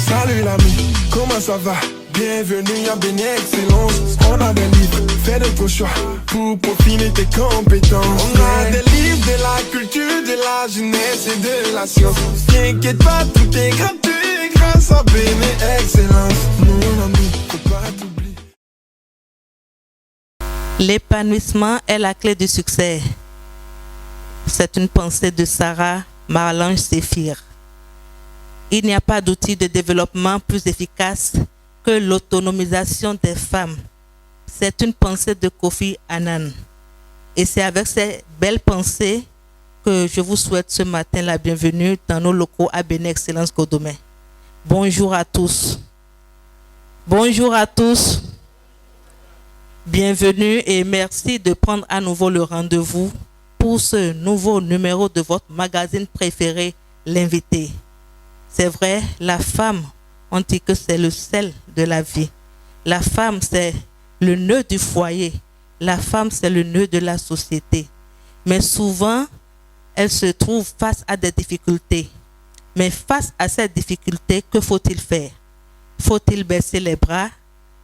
Salut l'ami, comment ça va? Bienvenue à Béni Excellence. On a des livres, fais de ton choix pour peaufiner tes compétences. On a des livres de la culture, de la jeunesse et de la science. T'inquiète pas, tout est gratuit grâce à Béni Excellence. Mon ami, faut pas t'oublier. L'épanouissement est la clé du succès. C'est une pensée de Sarah Marlange Séphir. Il n'y a pas d'outil de développement plus efficace que l'autonomisation des femmes. C'est une pensée de Kofi Annan. Et c'est avec ces belles pensées que je vous souhaite ce matin la bienvenue dans nos locaux à Béni Excellence Godomé. Bonjour à tous. Bonjour à tous. Bienvenue et merci de prendre à nouveau le rendez-vous pour ce nouveau numéro de votre magazine préféré, L'invité. C'est vrai, la femme, on dit que c'est le sel de la vie. La femme, c'est le nœud du foyer. La femme, c'est le nœud de la société. Mais souvent, elle se trouve face à des difficultés. Mais face à ces difficultés, que faut-il faire? Faut-il baisser les bras,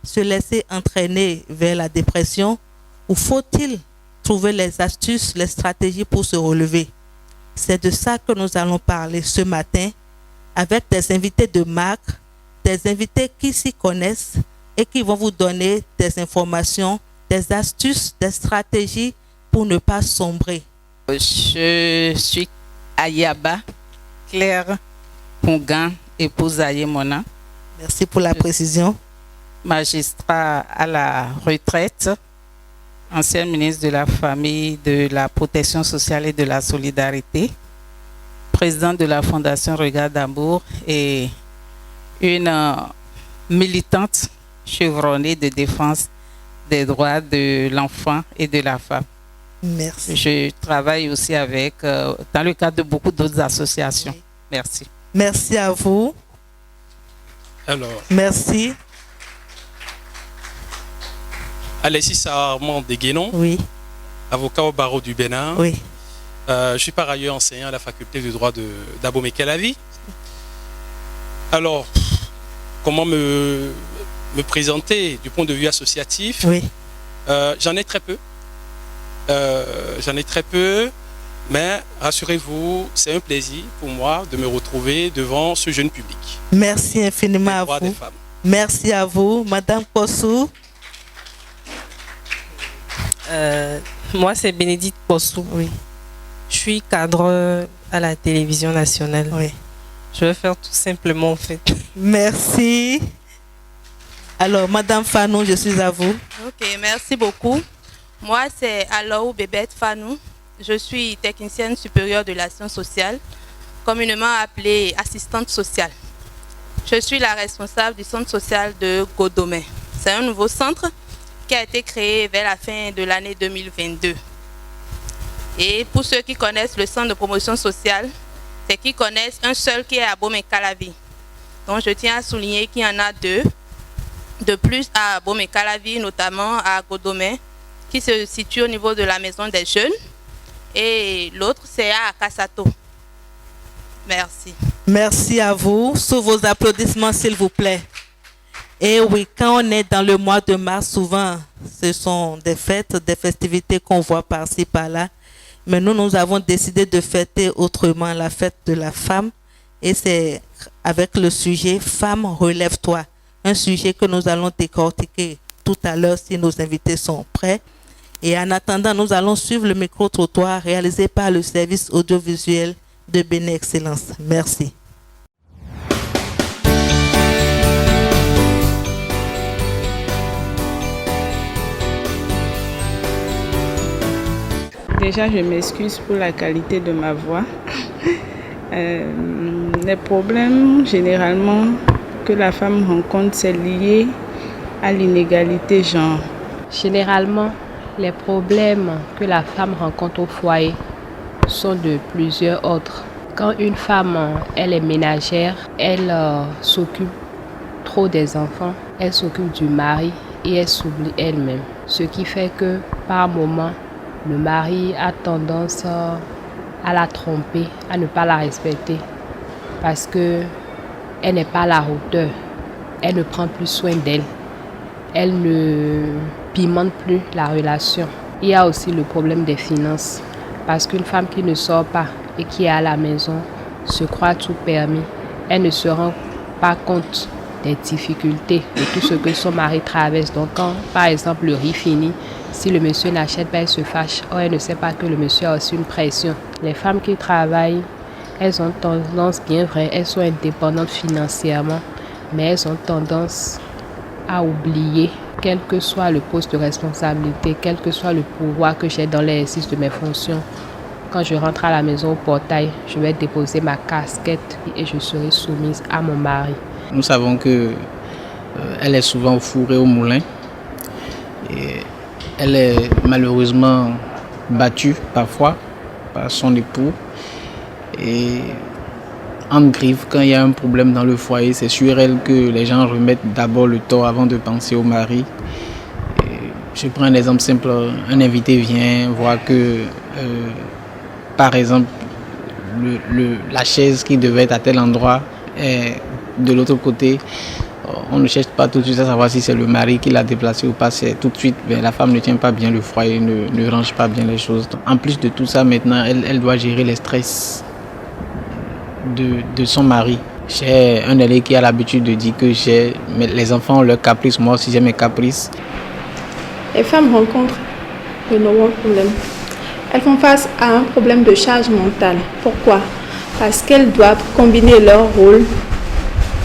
se laisser entraîner vers la dépression, ou faut-il trouver les astuces, les stratégies pour se relever? C'est de ça que nous allons parler ce matin avec des invités de marque, des invités qui s'y connaissent et qui vont vous donner des informations, des astuces, des stratégies pour ne pas sombrer. Je suis Ayaba Claire Pongan, épouse Ayemona. Merci pour la précision. Magistrat à la retraite, ancienne ministre de la Famille, de la Protection sociale et de la Solidarité, présidente de la Fondation Regard d'Amour et une militante chevronnée de défense des droits de l'enfant et de la femme. Merci. Je travaille aussi avec, dans le cadre de beaucoup d'autres associations. Oui. Merci. Merci à vous. Alors, merci. Alexis Sarmand de Guénon, oui. Avocat au barreau du Bénin. Oui. Je suis par ailleurs enseignant à la faculté de droit d'Abomey-Calavi. Alors, comment me présenter du point de vue associatif? Oui. J'en ai très peu. Mais rassurez-vous, c'est un plaisir pour moi de me retrouver devant ce jeune public. Merci infiniment à vous. Merci à vous. Madame Possou. Moi, c'est Bénédicte Possou. Oui. Je suis cadre à la télévision nationale. Oui. Je vais faire tout simplement en fait. Merci. Alors, Madame Fanou, je suis à vous. Ok, merci beaucoup. Moi, c'est Alaou Bébête Fanou. Je suis technicienne supérieure de l'action sociale, communément appelée assistante sociale. Je suis la responsable du centre social de Godomé. C'est un nouveau centre qui a été créé vers la fin de l'année 2022. Et pour ceux qui connaissent le centre de promotion sociale, c'est qu'ils connaissent un seul qui est à Abomey-Calavi. Donc je tiens à souligner qu'il y en a deux. De plus à Abomey-Calavi, notamment à Godomé, qui se situe au niveau de la maison des jeunes. Et l'autre, c'est à Kassato. Merci. Merci à vous. Sous vos applaudissements, s'il vous plaît. Et oui, quand on est dans le mois de mars, souvent, ce sont des fêtes, des festivités qu'on voit par-ci, par-là. Mais nous avons décidé de fêter autrement la fête de la femme. Et c'est avec le sujet « Femme, relève-toi ». Un sujet que nous allons décortiquer tout à l'heure si nos invités sont prêts. Et en attendant, nous allons suivre le micro-trottoir réalisé par le service audiovisuel de Béni Excellence. Merci. Déjà, je m'excuse pour la qualité de ma voix. Les problèmes, généralement, que la femme rencontre, c'est lié à l'inégalité genre. Généralement, les problèmes que la femme rencontre au foyer sont de plusieurs ordres. Quand une femme, elle est ménagère, elle s'occupe trop des enfants, elle s'occupe du mari et elle s'oublie elle-même. Ce qui fait que, par moment, Le mari a tendance à la tromper, à ne pas la respecter parce que elle n'est pas à la hauteur. Elle ne prend plus soin d'elle. Elle ne pimente plus la relation. Il y a aussi le problème des finances parce qu'une femme qui ne sort pas et qui est à la maison se croit tout permis. Elle ne se rend pas compte des difficultés, de tout ce que son mari traverse. Donc quand, par exemple, le riz finit, si le monsieur n'achète pas, elle se fâche. Or, elle ne sait pas que le monsieur a aussi une pression. Les femmes qui travaillent, elles ont tendance, bien vrai, elles sont indépendantes financièrement, mais elles ont tendance à oublier, quel que soit le poste de responsabilité, quel que soit le pouvoir que j'ai dans l'exercice de mes fonctions. Quand je rentre à la maison au portail, je vais déposer ma casquette et je serai soumise à mon mari. Nous savons que elle est souvent au four et au moulin. Et elle est malheureusement battue parfois par son époux. Et en griffe, quand il y a un problème dans le foyer, c'est sur elle que les gens remettent d'abord le tort avant de penser au mari. Et je prends un exemple simple. Un invité vient voir que, par exemple, la chaise qui devait être à tel endroit est de l'autre côté. On ne cherche pas tout de suite à savoir si c'est le mari qui l'a déplacé ou pas. C'est tout de suite, la femme ne tient pas bien le foyer, ne range pas bien les choses. En plus de tout ça, maintenant, elle doit gérer les stress de son mari. J'ai un élève qui a l'habitude de dire que les enfants ont leurs caprices, moi aussi j'ai mes caprices. Les femmes rencontrent de nombreux problèmes. Elles font face à un problème de charge mentale. Pourquoi? Parce qu'elles doivent combiner leur rôle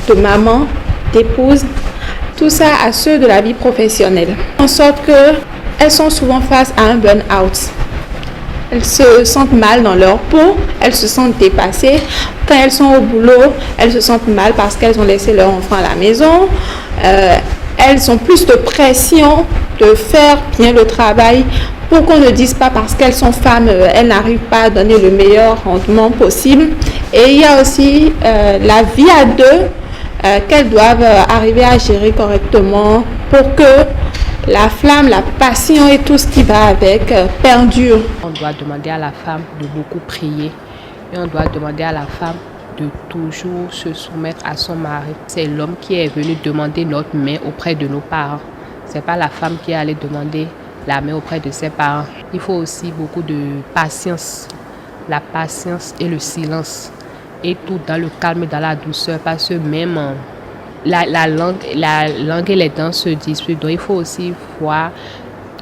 de maman, d'épouse, tout ça à ceux de la vie professionnelle. En sorte qu'elles sont souvent face à un burn-out. Elles se sentent mal dans leur peau, elles se sentent dépassées. Quand elles sont au boulot, elles se sentent mal parce qu'elles ont laissé leur enfant à la maison. Elles ont plus de pression de faire bien le travail pour qu'on ne dise pas parce qu'elles sont femmes, elles n'arrivent pas à donner le meilleur rendement possible. Et il y a aussi la vie à deux qu'elles doivent arriver à gérer correctement pour que la flamme, la passion et tout ce qui va avec perdure. On doit demander à la femme de beaucoup prier et on doit demander à la femme de toujours se soumettre à son mari. C'est l'homme qui est venu demander notre main auprès de nos parents. Ce n'est pas la femme qui est allée demander la main auprès de ses parents. Il faut aussi beaucoup de patience, la patience et le silence. Et tout dans le calme et dans la douceur parce que même la langue et les dents se disputent. Donc il faut aussi voir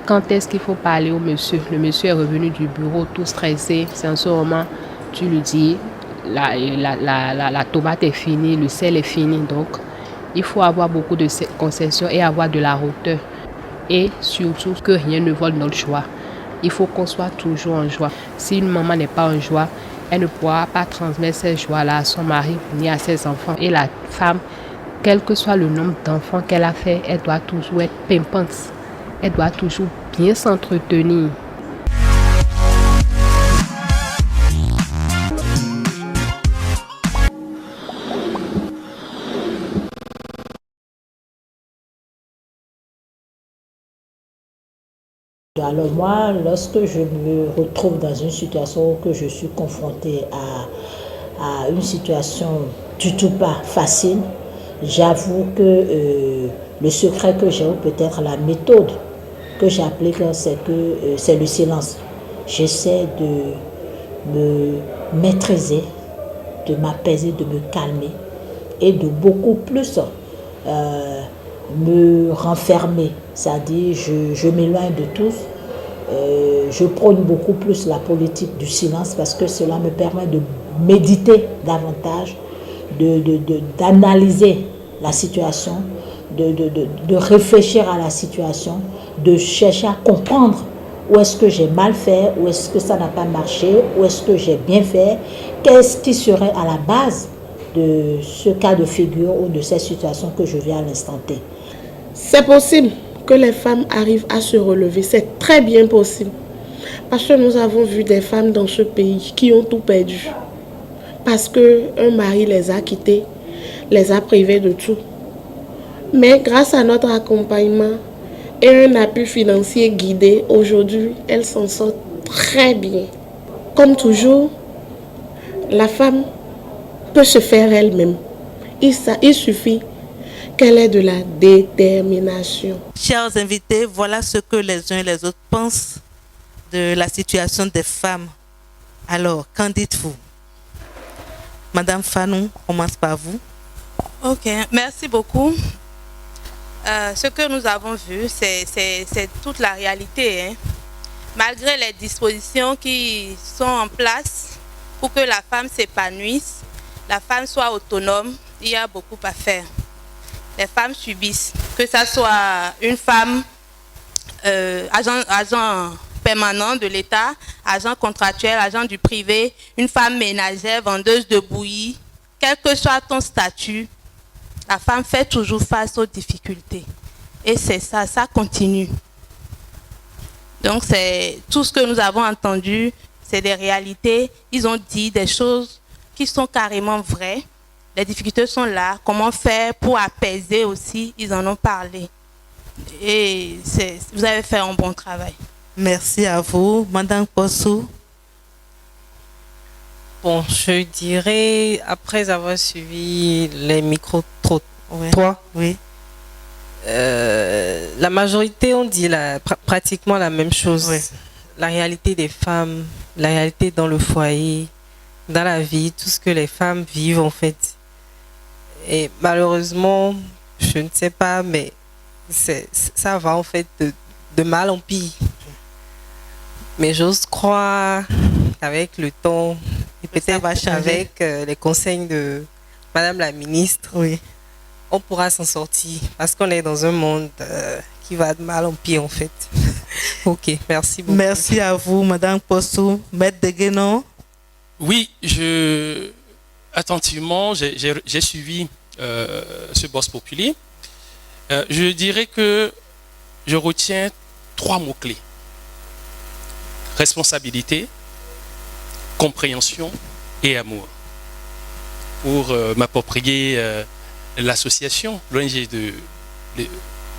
quand est-ce qu'il faut parler au monsieur. Le monsieur est revenu du bureau tout stressé. C'est en ce moment, tu lui dis, la tomate est finie, le sel est fini. Donc il faut avoir beaucoup de concessions et avoir de la hauteur. Et surtout que rien ne vole notre joie. Il faut qu'on soit toujours en joie. Si une maman n'est pas en joie, elle ne pourra pas transmettre cette joie-là à son mari ni à ses enfants. Et la femme, quel que soit le nombre d'enfants qu'elle a fait, elle doit toujours être pimpante. Elle doit toujours bien s'entretenir. Alors moi, lorsque je me retrouve dans une situation où que je suis confrontée à une situation du tout pas facile, j'avoue que le secret que j'ai, ou peut-être la méthode que j'applique, c'est le silence. J'essaie de me maîtriser, de m'apaiser, de me calmer et de beaucoup plus me renfermer. C'est-à-dire, je m'éloigne de tous. Je prône beaucoup plus la politique du silence parce que cela me permet de méditer davantage, d'analyser la situation, de réfléchir à la situation, de chercher à comprendre où est-ce que j'ai mal fait, où est-ce que ça n'a pas marché, où est-ce que j'ai bien fait, qu'est-ce qui serait à la base de ce cas de figure ou de cette situation que je vis à l'instant T. C'est possible que les femmes arrivent à se relever, c'est très bien possible. Parce que nous avons vu des femmes dans ce pays qui ont tout perdu. Parce qu'un mari les a quittées, les a privées de tout. Mais grâce à notre accompagnement et un appui financier guidé, aujourd'hui, elles s'en sortent très bien. Comme toujours, la femme peut se faire elle-même. Il suffit qu'elle ait de la détermination. Chers invités, voilà ce que les uns et les autres pensent de la situation des femmes. Alors, qu'en dites-vous? Madame Fanou, on commence par vous. Ok, merci beaucoup. Ce que nous avons vu, c'est toute la réalité. Hein. Malgré les dispositions qui sont en place pour que la femme s'épanouisse, la femme soit autonome, il y a beaucoup à faire. Les femmes subissent, que ce soit une femme agent permanent de l'État, agent contractuel, agent du privé, une femme ménagère, vendeuse de bouillie, quel que soit ton statut, la femme fait toujours face aux difficultés. Et c'est ça, ça continue. Donc c'est tout ce que nous avons entendu, c'est des réalités. Ils ont dit des choses qui sont carrément vraies. Les difficultés sont là. Comment faire pour apaiser aussi, ils en ont parlé. Et vous avez fait un bon travail. Merci à vous. Madame Possou. Bon, je dirais, après avoir suivi les micro-trottoirs, oui. La majorité ont dit pratiquement la même chose. Oui. La réalité des femmes, la réalité dans le foyer, dans la vie, tout ce que les femmes vivent en fait. Et malheureusement, je ne sais pas, mais ça va en fait de mal en pire. Mais j'ose croire qu'avec le temps, et peut-être avec les conseils de Madame la ministre, oui, on pourra s'en sortir. Parce qu'on est dans un monde qui va de mal en pire en fait. Ok, merci beaucoup. Merci à vous, Madame Possou. Maître Deguenon. Oui, attentivement, j'ai suivi ce Vox Populi. Je dirais que je retiens 3 mots-clés. Responsabilité, compréhension et amour. Pour m'approprier l'association, l'ONG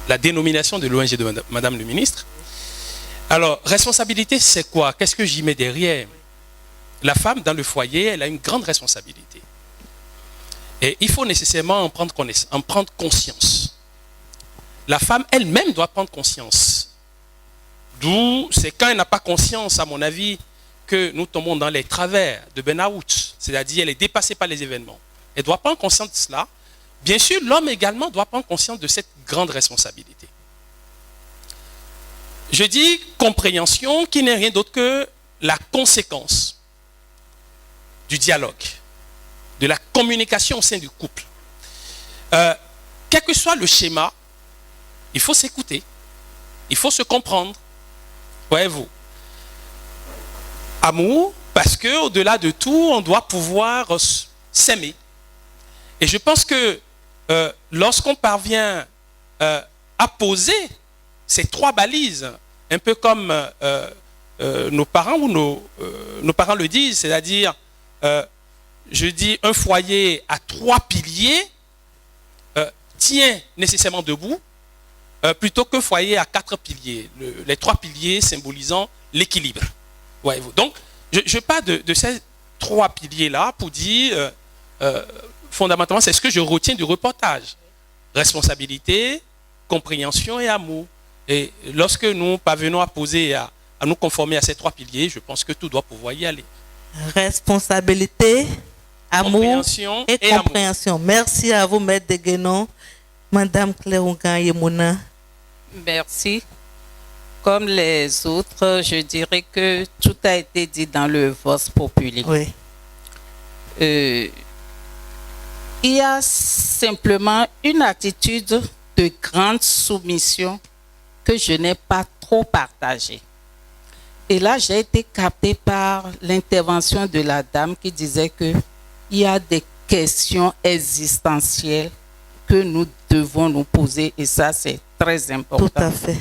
la dénomination de l'ONG de Madame le ministre. Alors, responsabilité, c'est quoi? Qu'est-ce que j'y mets derrière? La femme dans le foyer, elle a une grande responsabilité. Et il faut nécessairement en prendre conscience. La femme elle-même doit prendre conscience. D'où, c'est quand elle n'a pas conscience, à mon avis, que nous tombons dans les travers de burn-out. C'est-à-dire, elle est dépassée par les événements. Elle doit prendre conscience de cela. Bien sûr, l'homme également doit prendre conscience de cette grande responsabilité. Je dis compréhension qui n'est rien d'autre que la conséquence du dialogue, de la communication au sein du couple. Quel que soit le schéma, il faut s'écouter, il faut se comprendre. Voyez-vous, amour, parce que au-delà de tout, on doit pouvoir s'aimer. Et je pense que lorsqu'on parvient à poser ces 3 balises, un peu comme nos parents ou nos parents le disent, c'est-à-dire, je dis, un foyer à 3 piliers tient nécessairement debout, plutôt qu'un foyer à 4 piliers. Les 3 piliers symbolisant l'équilibre. Voyez-vous. Donc, je parle de ces 3 piliers-là pour dire, fondamentalement, c'est ce que je retiens du reportage. Responsabilité, compréhension et amour. Et lorsque nous parvenons à poser, à nous conformer à ces 3 piliers, je pense que tout doit pouvoir y aller. Responsabilité, amour et compréhension. Amour. Merci à vous, Maître Deguenon. Madame Claire Yemuna. Merci. Comme les autres, je dirais que tout a été dit dans le Vox Populi. Oui. Il y a simplement une attitude de grande soumission que je n'ai pas trop partagée. Et là, j'ai été captée par l'intervention de la dame qui disait qu'il y a des questions existentielles que nous devons nous poser et ça, c'est très important. Tout à fait.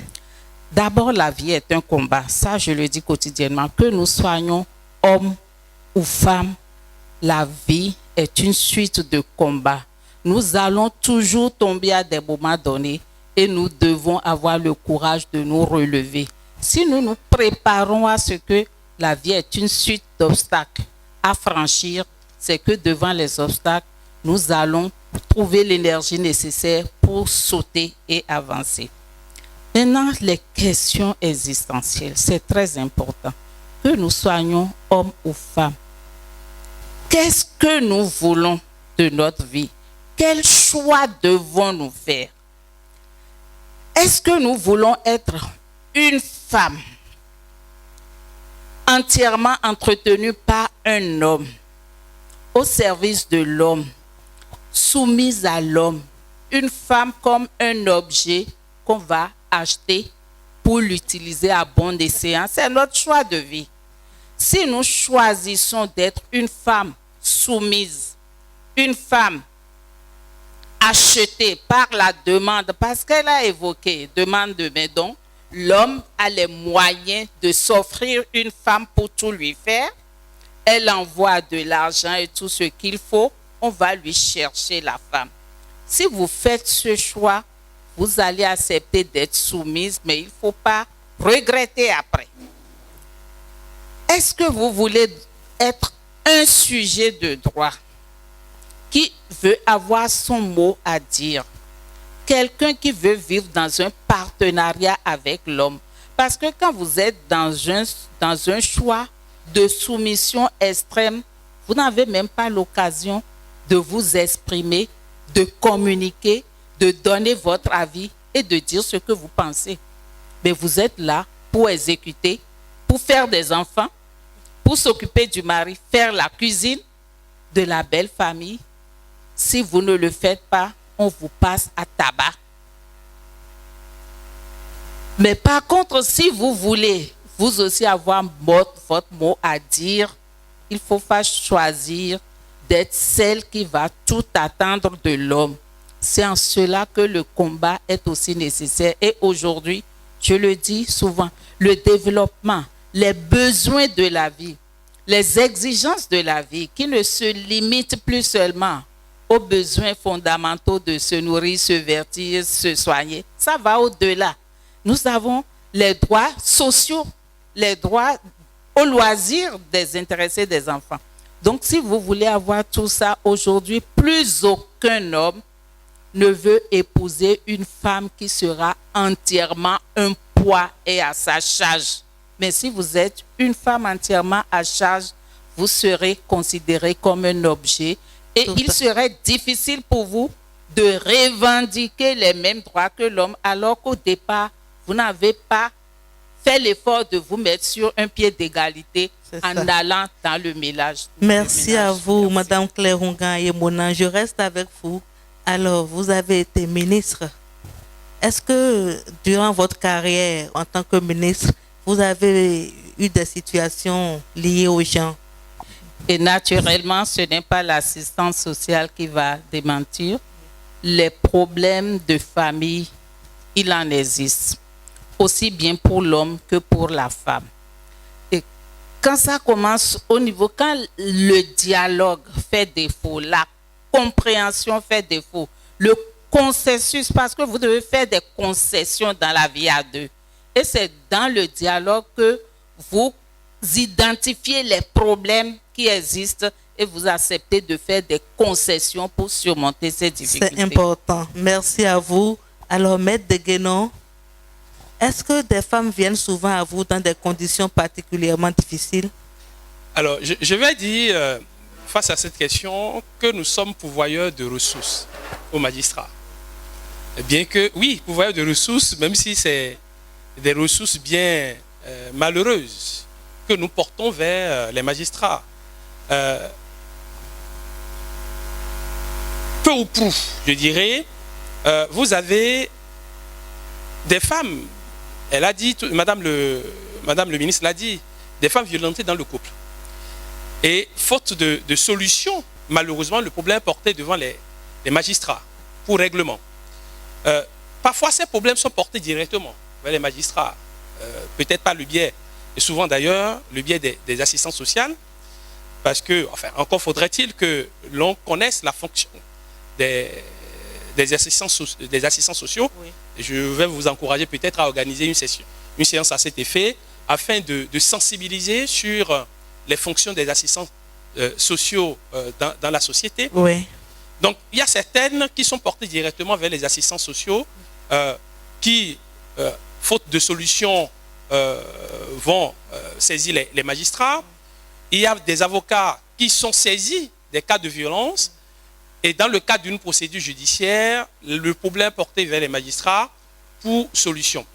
D'abord, la vie est un combat. Ça, je le dis quotidiennement. Que nous soyons hommes ou femmes, la vie est une suite de combats. Nous allons toujours tomber à des moments donnés et nous devons avoir le courage de nous relever. Si nous nous préparons à ce que la vie est une suite d'obstacles à franchir. C'est que devant les obstacles, nous allons trouver l'énergie nécessaire pour sauter et avancer. Maintenant, les questions existentielles, c'est très important. Que nous soyons hommes ou femmes, qu'est-ce que nous voulons de notre vie? Quel choix devons-nous faire? Est-ce que nous voulons être une femme entièrement entretenue par un homme, au service de l'homme, soumise à l'homme, une femme comme un objet qu'on va acheter pour l'utiliser à bon escient? C'est notre choix de vie. Si nous choisissons d'être une femme soumise, une femme achetée par la demande, parce qu'elle a évoqué demande de mes dons, l'homme a les moyens de s'offrir une femme pour tout lui faire. Elle envoie de l'argent et tout ce qu'il faut, on va lui chercher la femme. Si vous faites ce choix, vous allez accepter d'être soumise, mais il ne faut pas regretter après. Est-ce que vous voulez être un sujet de droit qui veut avoir son mot à dire? Quelqu'un qui veut vivre dans un partenariat avec l'homme. Parce que quand vous êtes dans un choix de soumission extrême, vous n'avez même pas l'occasion de vous exprimer, de communiquer, de donner votre avis et de dire ce que vous pensez. Mais vous êtes là pour exécuter, pour faire des enfants, pour s'occuper du mari, faire la cuisine de la belle famille. Si vous ne le faites pas, on vous passe à tabac. Mais par contre, si vous voulez vous aussi avoir votre mot à dire, il faut pas choisir d'être celle qui va tout attendre de l'homme. C'est en cela que le combat est aussi nécessaire. Et aujourd'hui, je le dis souvent, le développement, les besoins de la vie, les exigences de la vie qui ne se limitent plus seulement aux besoins fondamentaux de se nourrir, se vertir, se soigner. Ça va au-delà. Nous avons les droits sociaux, les droits au loisir des intéressés des enfants. Donc, si vous voulez avoir tout ça aujourd'hui, plus aucun homme ne veut épouser une femme qui sera entièrement un poids et à sa charge. Mais si vous êtes une femme entièrement à charge, vous serez considéré comme un objet et il serait difficile pour vous de revendiquer les mêmes droits que l'homme alors qu'au départ, vous n'avez pas fait l'effort de vous mettre sur un pied d'égalité en allant dans le ménage. Merci à vous, Madame Claire Ongan et Mona. Je reste avec vous. Alors, vous avez été ministre. Est-ce que durant votre carrière en tant que ministre, vous avez eu des situations liées aux gens? Et naturellement, ce n'est pas l'assistance sociale qui va démentir. Les problèmes de famille, il en existe, aussi bien pour l'homme que pour la femme. Et quand ça commence au niveau, quand le dialogue fait défaut, la compréhension fait défaut, le consensus, parce que vous devez faire des concessions dans la vie à deux. Et c'est dans le dialogue que vous identifiez les problèmes qui existent et vous acceptez de faire des concessions pour surmonter ces difficultés. C'est important. Merci à vous. Alors, Maître Deguenon, est-ce que des femmes viennent souvent à vous dans des conditions particulièrement difficiles? Alors, je vais dire, face à cette question, que nous sommes pourvoyeurs de ressources aux magistrats. Bien que, oui, pourvoyeurs de ressources, même si c'est des ressources bien malheureuses que nous portons vers les magistrats. Peu ou prou, je dirais, vous avez des femmes, elle a dit, Madame le ministre l'a dit, des femmes violentées dans le couple. Et faute de solution, malheureusement, le problème est porté devant les magistrats pour règlement. Parfois, ces problèmes sont portés directement vers les magistrats, peut-être pas le biais, et souvent d'ailleurs, le biais des assistantes sociales, parce que, enfin, encore faudrait-il que l'on connaisse la fonction des assistants sociaux. Oui. Je vais vous encourager peut-être à organiser une séance à cet effet, afin de sensibiliser sur les fonctions des assistants sociaux dans la société. Oui. Donc, il y a certaines qui sont portées directement vers les assistants sociaux qui, faute de solutions, vont saisir les magistrats. Il y a des avocats qui sont saisis des cas de violence et dans le cadre d'une procédure judiciaire, le problème porté vers les magistrats pour solution.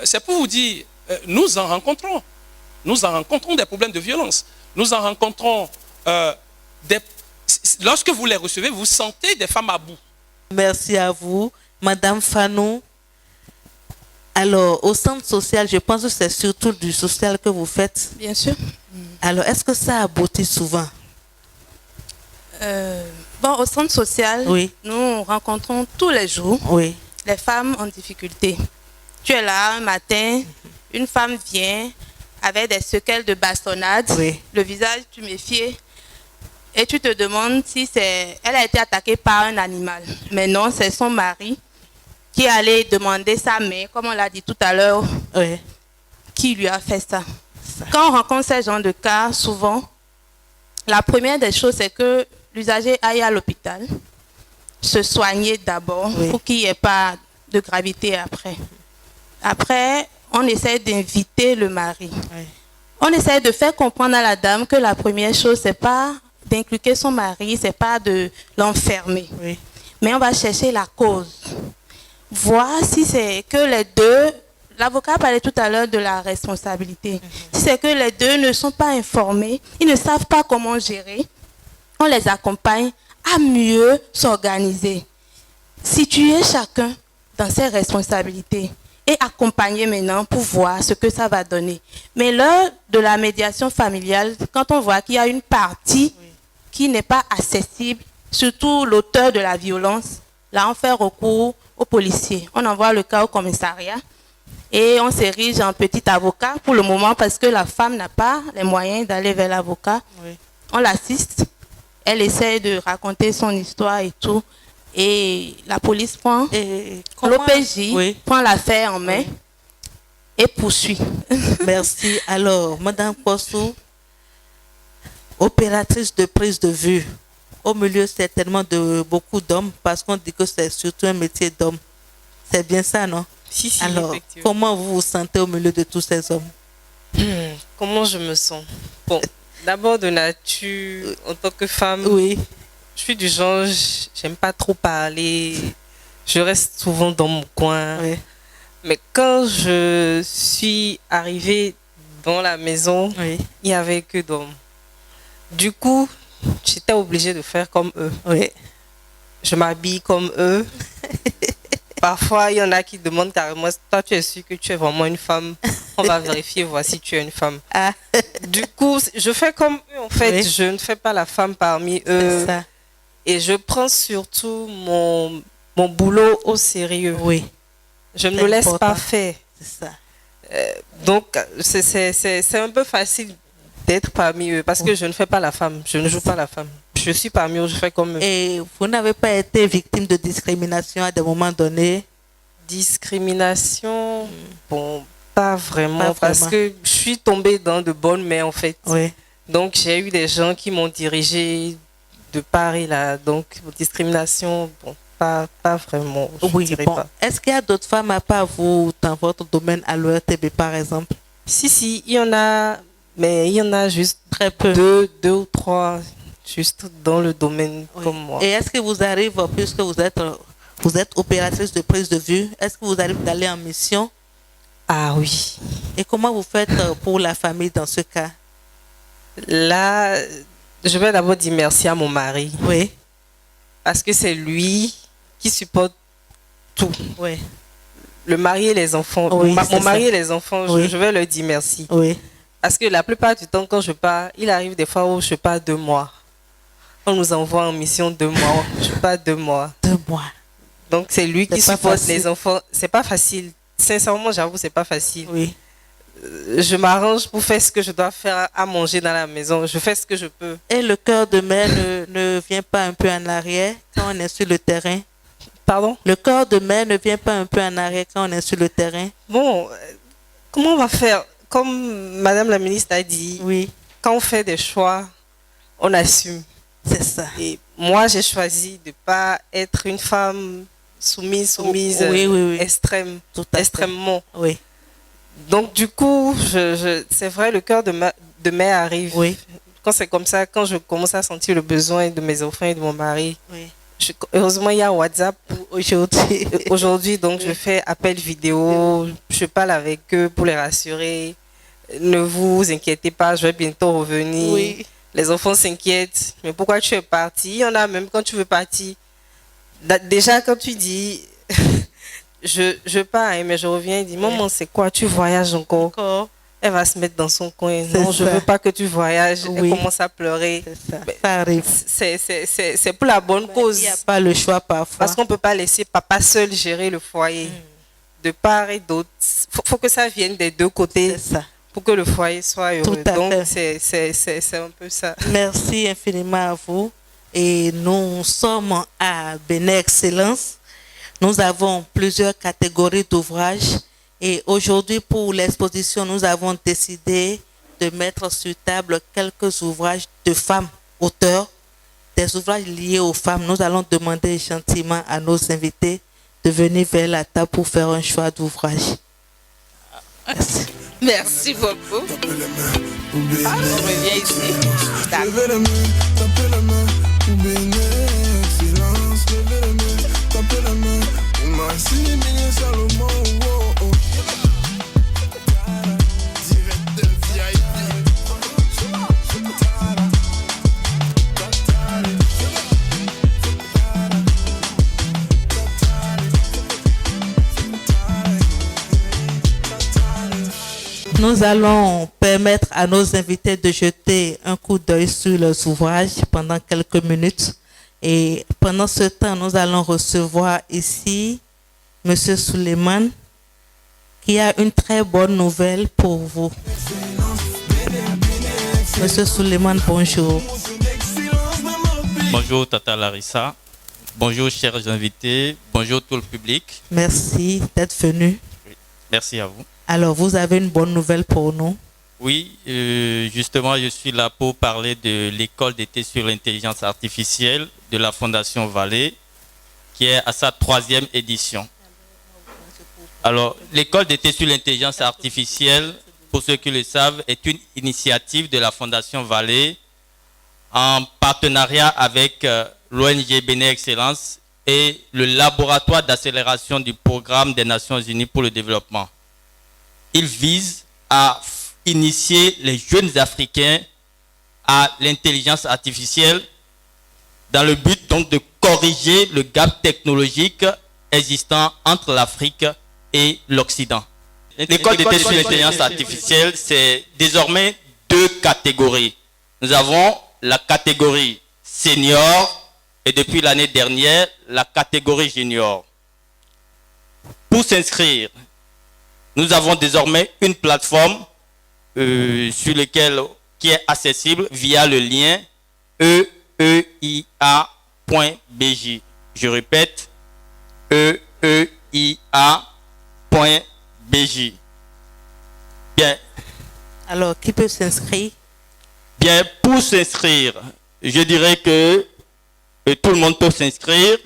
C'est pour vous dire, nous en rencontrons. Nous en rencontrons des problèmes de violence. Nous en rencontrons lorsque vous les recevez, vous sentez des femmes à bout. Merci à vous. Madame Fanou, alors au centre social, je pense que c'est surtout du social que vous faites. Bien sûr. Alors, est-ce que ça aboutit souvent? Bon, au centre social, oui. Nous rencontrons tous les jours les femmes en difficulté. Tu es là un matin, une femme vient avec des séquelles de bastonnade, le visage tuméfié, et tu te demandes si elle a été attaquée par un animal. Mais non, c'est son mari qui allait demander sa main, comme on l'a dit tout à l'heure, qui lui a fait ça. Quand on rencontre ce genre de cas, souvent, la première des choses, c'est que l'usager aille à l'hôpital, se soigner d'abord pour qu'il n'y ait pas de gravité après. Après, on essaie d'inviter le mari. On essaie de faire comprendre à la dame que la première chose, c'est pas d'inculquer son mari, c'est pas de l'enfermer. Mais on va chercher la cause. Voir si c'est que les deux, l'avocat parlait tout à l'heure de la responsabilité. Si c'est que les deux ne sont pas informés, ils ne savent pas comment gérer, on les accompagne à mieux s'organiser. Situer chacun dans ses responsabilités et accompagner maintenant pour voir ce que ça va donner. Mais lors de la médiation familiale, quand on voit qu'il y a une partie qui n'est pas accessible, surtout l'auteur de la violence, là on fait recours aux policiers. On envoie le cas au commissariat et on s'érige en petit avocat pour le moment parce que la femme n'a pas les moyens d'aller vers l'avocat. On l'assiste, elle essaie de raconter son histoire et tout. Et la police prend, l'OPJ prend l'affaire en main et poursuit. Merci. Alors, Madame Possou, opératrice de prise de vue, au milieu certainement de beaucoup d'hommes, parce qu'on dit que c'est surtout un métier d'homme. C'est bien ça, non? Si, alors, comment vous vous sentez au milieu de tous ces hommes? Comment je me sens? Bon, d'abord de nature, en tant que femme, je suis du genre, j'aime pas trop parler, je reste souvent dans mon coin. Mais quand je suis arrivée dans la maison, il n'y avait que d'hommes. Du coup, j'étais obligée de faire comme eux. Je m'habille comme eux. Parfois, il y en a qui demandent carrément, toi tu es sûre que tu es vraiment une femme? On va vérifier, voici si tu es une femme. Du coup, je fais comme eux en fait, je ne fais pas la femme parmi eux. Et je prends surtout mon boulot au sérieux. Je ne me laisse pas faire. Donc, c'est un peu facile d'être parmi eux parce que je ne fais pas la femme, je ne joue pas la femme. Je suis parmi eux, je fais comme eux. Et vous n'avez pas été victime de discrimination à des moments donnés? Discrimination? Bon, pas vraiment, parce que je suis tombée dans de bonnes mains en fait. Donc, j'ai eu des gens qui m'ont dirigée de part et là. Donc, discrimination, bon, pas vraiment. Est-ce qu'il y a d'autres femmes à part vous dans votre domaine à l'ORTB par exemple? Si, il y en a, mais il y en a juste très peu. Deux ou trois, juste dans le domaine comme moi. Et est-ce que vous arrivez, puisque vous êtes opératrice de prise de vue, est-ce que vous arrivez d'aller en mission? Ah oui. Et comment vous faites pour la famille dans ce cas? Là, je vais d'abord dire merci à mon mari. Parce que c'est lui qui supporte tout. Le mari et les enfants. Mon mari et les enfants, je vais leur dire merci. Parce que la plupart du temps, quand je pars, il arrive des fois où je pars 2 mois. On nous envoie en mission 2 mois. Je pars 2 mois. 2 mois. Donc c'est lui qui supporte les enfants. C'est pas facile. Sincèrement, j'avoue, c'est pas facile. Je m'arrange pour faire ce que je dois faire à manger dans la maison. Je fais ce que je peux. Et le cœur de mère ne vient pas un peu en arrière quand on est sur le terrain? Pardon? Le cœur de mère ne vient pas un peu en arrière quand on est sur le terrain? Bon, comment on va faire? comme Madame la ministre a dit, oui, quand on fait des choix, on assume. C'est ça. Et moi, j'ai choisi de ne pas être une femme soumise, oui. extrême, extrêmement. Oui. Donc, du coup, c'est vrai, le cœur de mère arrive. Oui. Quand c'est comme ça, quand je commence à sentir le besoin de mes enfants et de mon mari, oui. Heureusement, il y a WhatsApp aujourd'hui, donc je fais appel vidéo, je parle avec eux pour les rassurer. Ne vous inquiétez pas, je vais bientôt revenir. Oui. Les enfants s'inquiètent, mais pourquoi tu es parti? Il y en a même quand tu veux partir. Déjà, quand tu dis, je pars, mais je reviens, il dit, maman, c'est quoi? Tu voyages encore? Elle va se mettre dans son coin. Non, je ne veux pas que tu voyages. Oui. Elle commence à pleurer. Ça arrive. C'est pour la bonne cause. Il n'y a pas le choix parfois. Parce qu'on ne peut pas laisser papa seul gérer le foyer. De part et d'autre. Il faut que ça vienne des deux côtés. C'est ça. Pour que le foyer soit heureux. Donc, c'est un peu ça. Merci infiniment à vous. Et nous sommes à Bénin Excellence. Nous avons plusieurs catégories d'ouvrages. Et aujourd'hui, pour l'exposition, nous avons décidé de mettre sur table quelques ouvrages de femmes auteurs, des ouvrages liés aux femmes. Nous allons demander gentiment à nos invités de venir vers la table pour faire un choix d'ouvrage. Merci. Merci beaucoup. Ah, on revient ici. Nous allons permettre à nos invités de jeter un coup d'œil sur leurs ouvrages pendant quelques minutes. Et pendant ce temps, nous allons recevoir ici M. Suleiman, qui a une très bonne nouvelle pour vous. M. Suleiman, bonjour. Bonjour Tata Larissa. Bonjour chers invités. Bonjour tout le public. Merci d'être venu. Oui, merci à vous. Alors, vous avez une bonne nouvelle pour nous? Oui, justement, je suis là pour parler de l'école d'été sur l'intelligence artificielle de la Fondation Vallée, qui est à sa 3e édition. Alors, l'école d'été sur l'intelligence artificielle, pour ceux qui le savent, est une initiative de la Fondation Vallée en partenariat avec l'ONG Bénin Excellence et le laboratoire d'accélération du programme des Nations Unies pour le développement. Il vise à initier les jeunes Africains à l'intelligence artificielle dans le but donc de corriger le gap technologique existant entre l'Afrique et l'Occident. L'école d'été sur l'intelligence artificielle, c'est désormais 2 catégories. Nous avons la catégorie senior et depuis l'année dernière, la catégorie junior. Pour s'inscrire, nous avons désormais une plateforme sur laquelle qui est accessible via le lien eeia.bj. Je répète, eeia.bj. Bien. Alors, qui peut s'inscrire? Bien, pour s'inscrire, je dirais que tout le monde peut s'inscrire.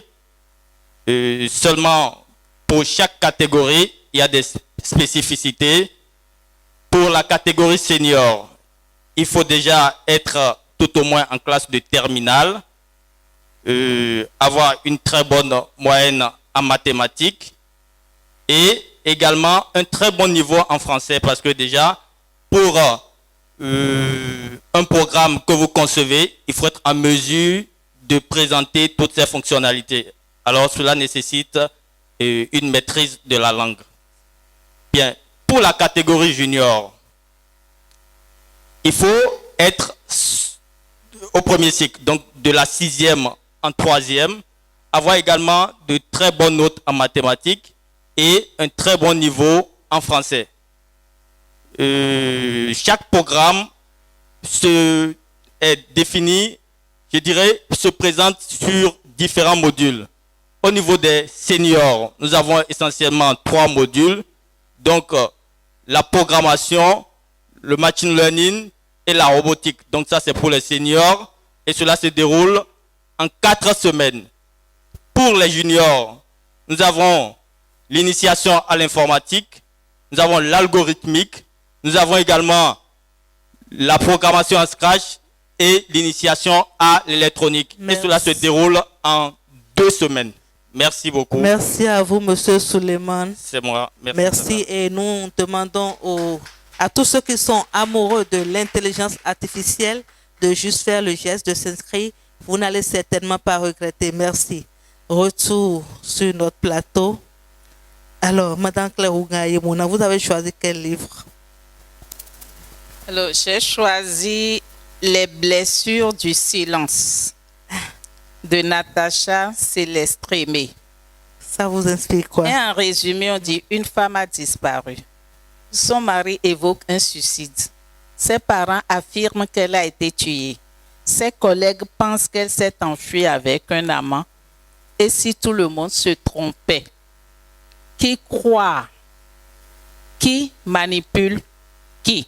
Seulement, pour chaque catégorie, il y a des spécificités. Pour la catégorie senior, il faut déjà être tout au moins en classe de terminale, avoir une très bonne moyenne en mathématiques et également un très bon niveau en français parce que déjà, pour un programme que vous concevez, il faut être en mesure de présenter toutes ces fonctionnalités. Alors, cela nécessite une maîtrise de la langue. Bien, pour la catégorie junior, il faut être au premier cycle, donc de la 6e en 3e, avoir également de très bonnes notes en mathématiques et un très bon niveau en français. Chaque programme est défini, je dirais, se présente sur différents modules. Au niveau des seniors, nous avons essentiellement 3 modules. Donc, la programmation, le machine learning et la robotique. Donc ça, c'est pour les seniors. Et cela se déroule en 4 semaines. Pour les juniors, nous avons l'initiation à l'informatique, nous avons l'algorithmique, nous avons également la programmation en Scratch et l'initiation à l'électronique. Et cela se déroule en 2 semaines. Merci beaucoup. Merci à vous, Monsieur Suleiman. C'est moi. Merci. Et nous demandons à tous ceux qui sont amoureux de l'intelligence artificielle de juste faire le geste de s'inscrire. Vous n'allez certainement pas regretter. Merci. Retour sur notre plateau. Alors, Madame Claire Ougaïmouna, vous avez choisi quel livre? Alors, j'ai choisi Les blessures du silence de Natacha Célestrémé. Ça vous inspire quoi? Et en résumé, on dit une femme a disparu. Son mari évoque un suicide. Ses parents affirment qu'elle a été tuée. Ses collègues pensent qu'elle s'est enfuie avec un amant. Et si tout le monde se trompait? Qui croit? Qui manipule qui?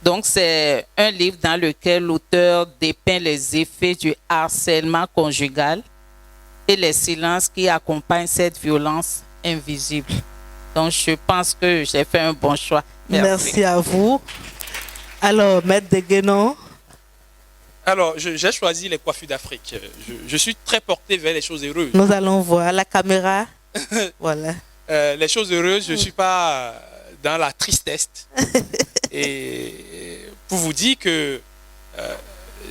Donc, c'est un livre dans lequel l'auteur dépeint les effets du harcèlement conjugal et les silences qui accompagnent cette violence invisible. Donc, je pense que j'ai fait un bon choix. Merci à vous. Alors, Maître Deguenon. Alors, j'ai choisi les coiffures d'Afrique. Je suis très porté vers les choses heureuses. Nous allons voir la caméra. Voilà. Les choses heureuses, je ne suis pas dans la tristesse. Et pour vous dire que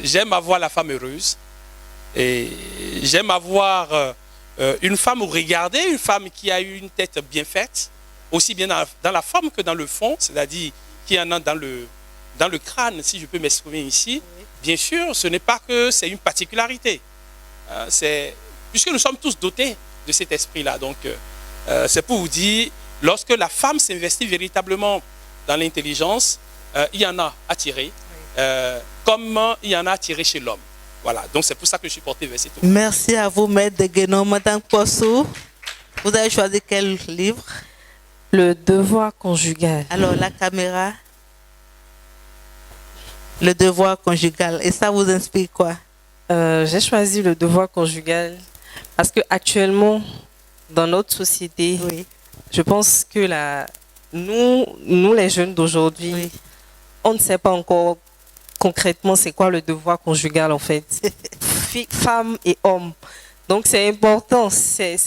j'aime avoir la femme heureuse. Et j'aime avoir une femme ou regarder une femme qui a eu une tête bien faite, aussi bien dans la forme que dans le fond, c'est-à-dire qu'il y en a dans le crâne, si je peux m'exprimer ici. Bien sûr, ce n'est pas que c'est une particularité. Puisque nous sommes tous dotés de cet esprit-là. Donc, c'est pour vous dire, lorsque la femme s'investit véritablement dans l'intelligence, il y en a à tirer, comme il y en a à tirer chez l'homme. Voilà, donc c'est pour ça que je suis porté vers ces tours. Merci à vous, Maître Deguenon. Madame Possou, vous avez choisi quel livre? Le devoir conjugal. Alors, la caméra. Le devoir conjugal. Et ça vous inspire quoi? J'ai choisi le devoir conjugal parce que actuellement, dans notre société, je pense que nous les jeunes d'aujourd'hui, on ne sait pas encore concrètement c'est quoi le devoir conjugal en fait. Femmes et hommes. Donc c'est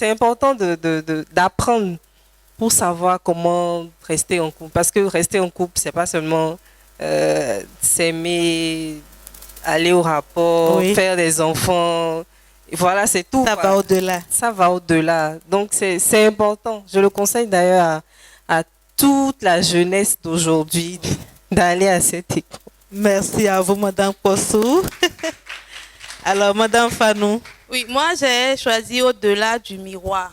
important d'apprendre pour savoir comment rester en couple. Parce que rester en couple, c'est pas seulement s'aimer, aller au rapport, faire des enfants. Et voilà, c'est tout. Ça va au-delà. Ça va au-delà. Donc c'est important. Je le conseille d'ailleurs à toute la jeunesse d'aujourd'hui d'aller à cette école. Merci à vous, Madame Possou. Alors, Madame Fanou. Oui, moi j'ai choisi au-delà du miroir.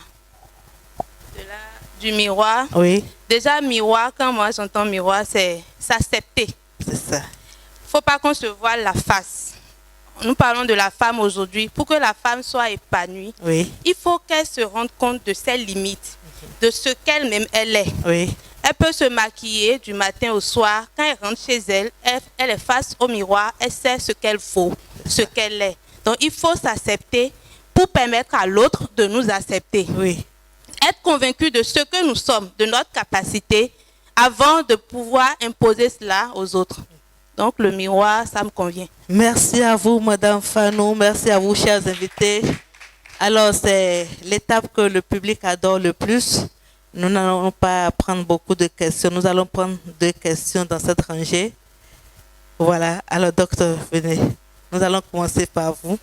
Au-delà du miroir. Oui. Déjà, miroir, quand moi j'entends miroir, c'est s'accepter. C'est ça. Faut pas qu'on se voile la face. Nous parlons de la femme aujourd'hui. Pour que la femme soit épanouie, il faut qu'elle se rende compte de ses limites, de ce qu'elle-même elle est. Oui. Elle peut se maquiller du matin au soir. Quand elle rentre chez elle, elle est face au miroir, elle sait ce qu'elle faut, ce qu'elle est. Donc il faut s'accepter pour permettre à l'autre de nous accepter. Oui. Être convaincu de ce que nous sommes, de notre capacité, avant de pouvoir imposer cela aux autres. Donc le miroir, ça me convient. Merci à vous, Madame Fanou. Merci à vous, chers invités. Alors, c'est l'étape que le public adore le plus. Nous n'allons pas prendre beaucoup de questions. Nous allons prendre 2 questions dans cette rangée. Voilà. Alors, docteur, venez. Nous allons commencer par vous.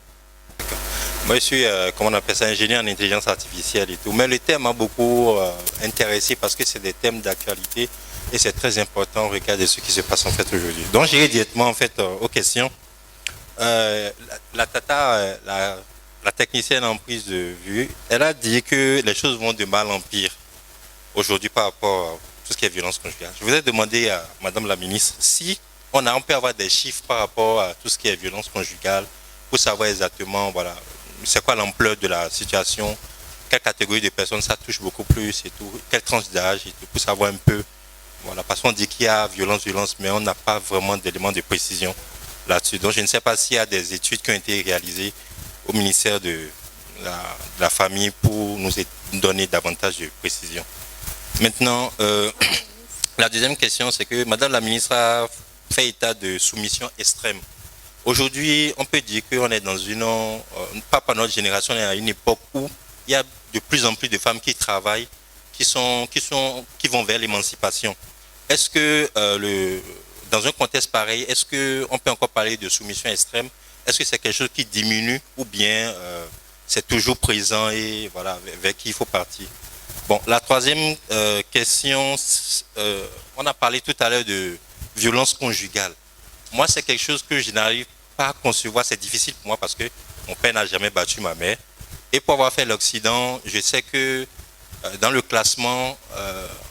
Moi, je suis, comment on appelle ça, ingénieur en intelligence artificielle et tout. Mais le thème m'a beaucoup intéressé parce que c'est des thèmes d'actualité et c'est très important au regard de ce qui se passe en fait aujourd'hui. Donc, j'irai directement en fait aux questions. La technicienne en prise de vue, elle a dit que les choses vont de mal en pire aujourd'hui par rapport à tout ce qui est violence conjugale. Je voudrais demander à Madame la ministre si on peut avoir des chiffres par rapport à tout ce qui est violence conjugale pour savoir exactement voilà, c'est quoi l'ampleur de la situation, quelle catégorie de personnes ça touche beaucoup plus et tout, quelle tranche d'âge et tout, pour savoir un peu Voilà, parce qu'on dit qu'il y a violence, mais on n'a pas vraiment d'éléments de précision là-dessus. Donc je ne sais pas s'il y a des études qui ont été réalisées au ministère de la Famille pour nous donner davantage de précision. Maintenant, la deuxième question, c'est que Madame la ministre a fait état de soumission extrême. Aujourd'hui, on peut dire qu'on est dans une, pas par notre génération, on est à une époque où il y a de plus en plus de femmes qui travaillent, qui vont vers l'émancipation. Est-ce que, dans un contexte pareil, est-ce qu'on peut encore parler de soumission extrême? Est-ce que c'est quelque chose qui diminue ou bien c'est toujours présent et voilà, vers qui il faut partir? Bon, la troisième question, on a parlé tout à l'heure de violence conjugale. Moi, c'est quelque chose que je n'arrive pas à concevoir. C'est difficile pour moi parce que mon père n'a jamais battu ma mère. Et pour avoir fait l'Occident, je sais que dans le classement,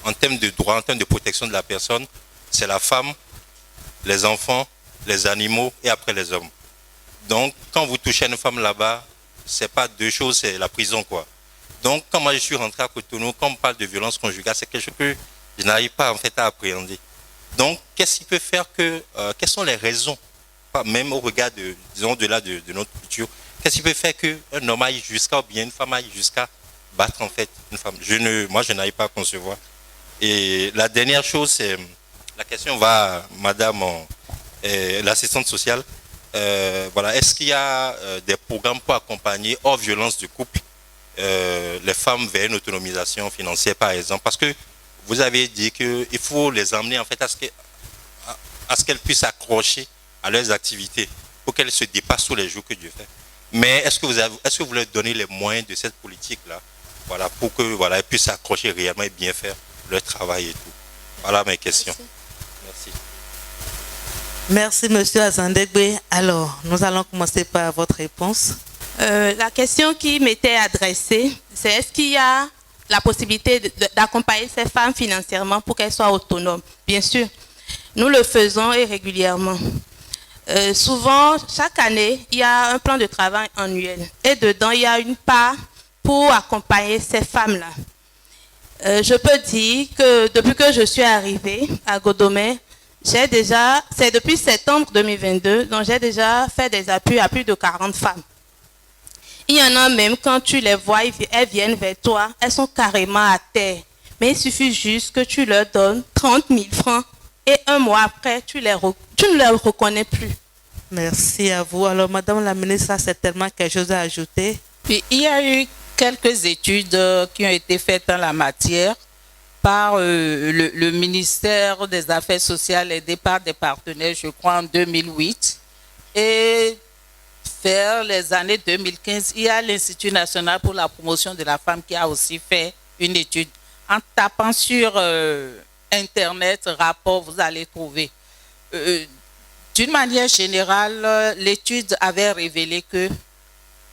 en termes de droit, en termes de protection de la personne, c'est la femme, les enfants, les animaux et après les hommes. Donc, quand vous touchez une femme là-bas, c'est pas deux choses, c'est la prison, quoi. Donc, quand moi je suis rentré à Cotonou, quand on parle de violence conjugale, c'est quelque chose que je n'arrive pas en fait à appréhender. Donc, qu'est-ce qui peut faire que, quelles sont les raisons, même au regard de, disons, au-delà de notre culture, qu'est-ce qui peut faire qu'un homme aille jusqu'à, ou bien une femme aille jusqu'à battre en fait une femme? Moi, je n'arrive pas à concevoir. Et la dernière chose, c'est, la question va à Madame l'assistante sociale. Voilà, est-ce qu'il y a des programmes pour accompagner hors violence de couple les femmes vers une autonomisation financière, par exemple? Parce que vous avez dit qu'il faut les emmener en fait à ce qu'elles puissent accrocher à leurs activités pour qu'elles se dépassent tous les jours que Dieu fait. Mais est-ce que vous leur donnez les moyens de cette politique-là, voilà, pour que voilà, elles puissent s'accrocher réellement et bien faire leur travail et tout? Voilà mes questions. Merci. Merci, Monsieur Azandegbe. Alors, nous allons commencer par votre réponse. La question qui m'était adressée, c'est est-ce qu'il y a la possibilité d'accompagner ces femmes financièrement pour qu'elles soient autonomes? Bien sûr, nous le faisons et régulièrement. Souvent, chaque année, il y a un plan de travail annuel. Et dedans, il y a une part pour accompagner ces femmes-là. Je peux dire que depuis que je suis arrivée à Godomé, c'est depuis septembre 2022, donc j'ai déjà fait des appuis à plus de 40 femmes. Il y en a même, quand tu les vois, elles viennent vers toi, elles sont carrément à terre. Mais il suffit juste que tu leur donnes 30 000 francs et un mois après, tu ne les reconnais plus. Merci à vous. Alors, Madame la ministre, ça c'est tellement quelque chose à ajouter. Puis, il y a eu quelques études qui ont été faites en la matière par le ministère des Affaires sociales aidé par des partenaires, je crois, en 2008. Et vers les années 2015, il y a l'Institut national pour la promotion de la femme qui a aussi fait une étude. En tapant sur Internet, rapport, vous allez trouver. D'une manière générale, l'étude avait révélé que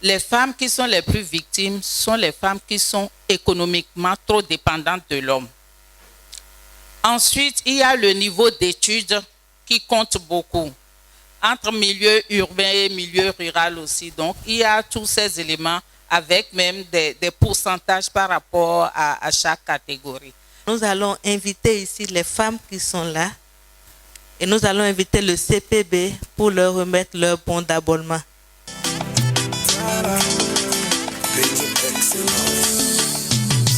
les femmes qui sont les plus victimes sont les femmes qui sont économiquement trop dépendantes de l'homme. Ensuite, il y a le niveau d'études qui compte beaucoup, entre milieu urbain et milieu rural aussi. Donc, il y a tous ces éléments avec même des pourcentages par rapport à chaque catégorie. Nous allons inviter ici les femmes qui sont là et nous allons inviter le CPB pour leur remettre leur bon d'abonnement.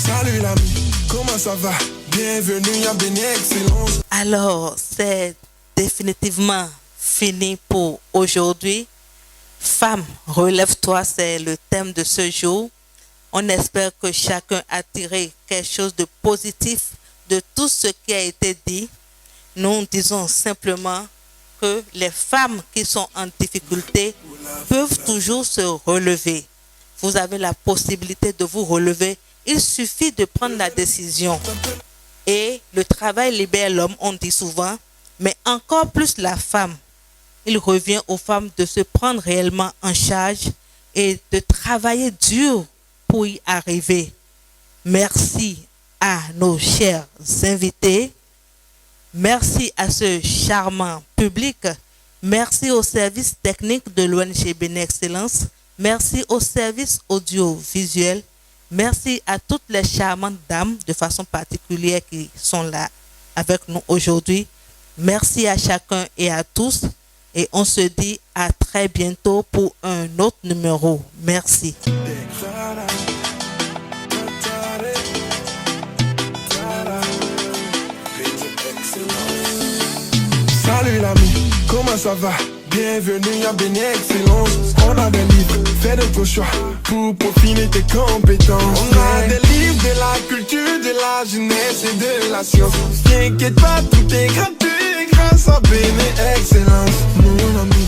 Salut l'ami, comment ça va? Bienvenue à Béni Excellence. Alors, c'est définitivement fini pour aujourd'hui. Femme, relève-toi, c'est le thème de ce jour. On espère que chacun a tiré quelque chose de positif de tout ce qui a été dit. Nous disons simplement que les femmes qui sont en difficulté peuvent toujours se relever. Vous avez la possibilité de vous relever. Il suffit de prendre la décision. Et le travail libère l'homme, on dit souvent, mais encore plus la femme. Il revient aux femmes de se prendre réellement en charge et de travailler dur pour y arriver. Merci à nos chers invités. Merci à ce charmant public. Merci au service technique de l'ONG Béni Excellence. Merci au service audiovisuel. Merci à toutes les charmantes dames de façon particulière qui sont là. avec nous aujourd'hui. Merci à chacun et à tous. Et on se dit à très bientôt pour un autre numéro. Merci. Salut l'ami, comment ça va? Bienvenue à Béni Excellence. On a des livres, fais de ton choix pour peaufiner tes compétences. On a des livres de la culture, de la jeunesse et de la science. T'inquiète pas, tout est gratuit grâce à Béni Excellence. Mon ami,